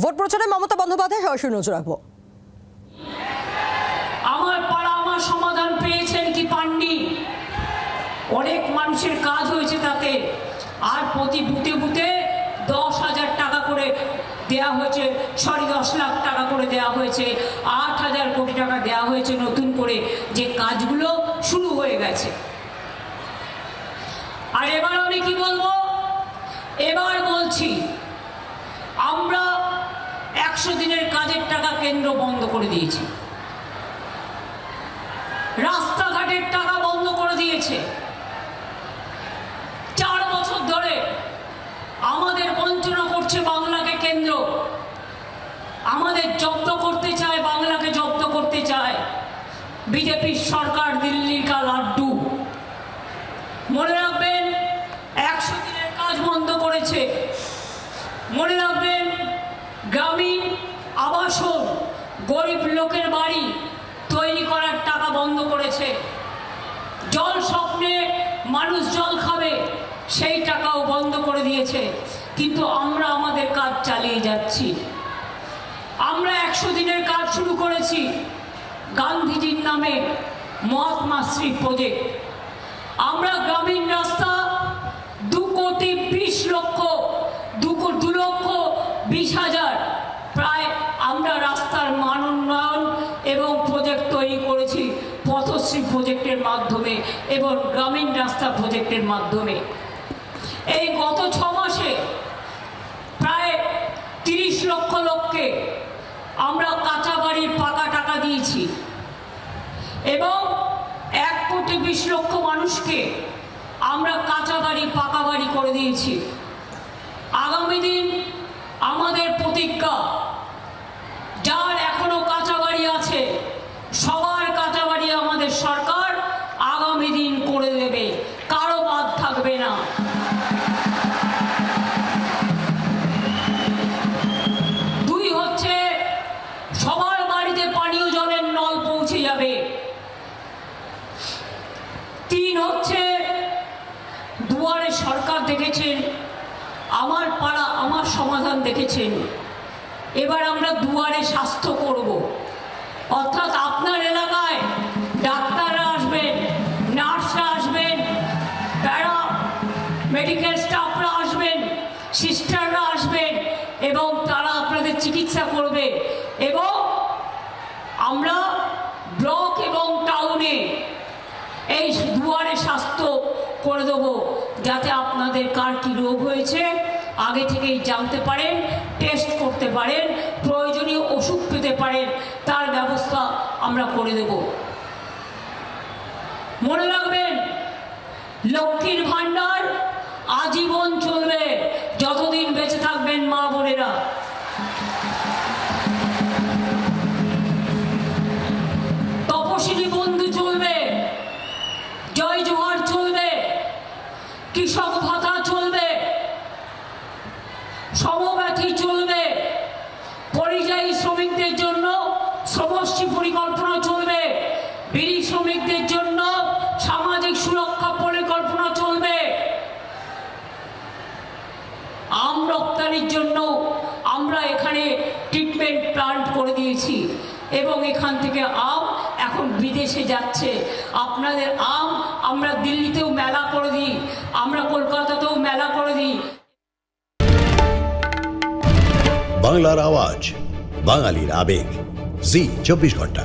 Vote প্রচারে মমতা বন্দ্যোপাধ্যায় সরাসরি নজর রাখবো। আমার পাড়া আমার সমাধান পেয়েছেন কি পাননি? অনেক মানুষের কাজ হয়েছে তাতে। আর প্রতি বুথে বুথে 10,000 টাকা করে দেওয়া হয়েছে, 10 লাখ টাকা করে দেওয়া হয়েছে, 8,000 কোটি টাকা দেওয়া হয়েছে নতুন করে, যে কাজগুলো শুরু হয়ে গেছে। আর এবার আমি কি বলবো? এবার বলছি, আমরা 100 দিনের কাজের টাকা কেন্দ্র বন্ধ করে দিয়েছি, রাস্তাঘাটের টাকা বন্ধ করে দিয়েছে। 4 বছর ধরে আমাদের বঞ্চনা করছে বাংলাকে কেন্দ্র, আমাদের জব্দ করতে চায়, বাংলাকে জব্দ করতে চায় বিজেপির সরকার, দিল্লির কা লাড্ডু। মনে রাখবেন, 100 দিনের কাজ বন্ধ করেছে। মনে রাখবেন, গ্রামীণ আবাসন, গরিব লোকের বাড়ি তৈরি করার টাকা বন্ধ করেছে। জল স্বপ্নে মানুষ জল খাবে, সেই টাকাও বন্ধ করে দিয়েছে। কিন্তু আমরা আমাদের কাজ চালিয়ে যাচ্ছি। আমরা 100 দিনের কাজ শুরু করেছি গান্ধীজির নামে, মহাত্মাশ্রী প্রজেক্ট। আমরা গ্রামীণ রাস্তা 2,20,00,000 প্রায় আমরা রাস্তার মান উন্নয়ন এবং প্রজেক্ট তৈরি করেছি পথশ্রী প্রজেক্টের মাধ্যমে এবং গ্রামীণ রাস্তা প্রজেক্টের মাধ্যমে। এই গত 6 মাসে প্রায় 30 লক্ষ লোককে আমরা কাঁচা বাড়ির পাকা টাকা দিয়েছি এবং 1,20,00,000 মানুষকে আমরা কাঁচা বাড়ি, পাকা বাড়ি করে দিয়েছি। আগামী দিন আমাদের প্রতিজ্ঞা, যার এখনো কাঁচা বাড়ি আছে সবার কাঁচা বাড়ি আমাদের সরকার আগামী দিন করে দেবে, কারো বাদ থাকবে না। 2 হচ্ছে, সবার বাড়িতে পানীয় জলের নল পৌঁছে যাবে। 3 হচ্ছে, দুয়ারে সরকার দেখেছেন, আমার পাড়া আমার সমাধান দেখেছেন, এবার আমরা দুয়ারে স্বাস্থ্য করব। অর্থাৎ আপনার এলাকায় ডাক্তাররা আসবেন, নার্সরা আসবেন, প্যারা মেডিকেল স্টাফরা আসবেন, সিস্টাররা আসবেন এবং তারা আপনাদের চিকিৎসা করবে। এবং আমরা ব্লক এবং টাউনে এই দুয়ারে স্বাস্থ্য করে দেবো, যাতে আপনাদের কার কী রোগ হয়েছে আগে থেকেই জানতে পারেন, টেস্ট করতে পারেন, প্রয়োজনীয় ওষুধ পেতে পারেন, তার ব্যবস্থা আমরা করে দেব। মনে রাখবেন, লক্ষ্মীর ভাণ্ডার আজীবন চলবে, যতদিন বেঁচে থাকবেন মা বোনেরা। তপশিলি বন্ধু চলবে, জয় জোহার চলবে, কৃষক ভাতা চলবে, সমব্যথী চলবে, পরিযায়ী শ্রমিকদের জন্য শ্রমশ্রী পরিকল্পনা চলবে, বিড়ি শ্রমিকদের জন্য সামাজিক সুরক্ষা পরিকল্পনা চলবে। আম রপ্তানির জন্য আমরা এখানে ট্রিটমেন্ট প্লান্ট করে দিয়েছি এবং এখান থেকে আম এখন বিদেশে যাচ্ছে। আপনাদের আম আমরা দিল্লিতেও মেলা করে দিই, আমরা কলকাতাতেও মেলা করে দিই। বাংলার আওয়াজ, বাঙালির আবেগ, জি 24 ঘন্টা।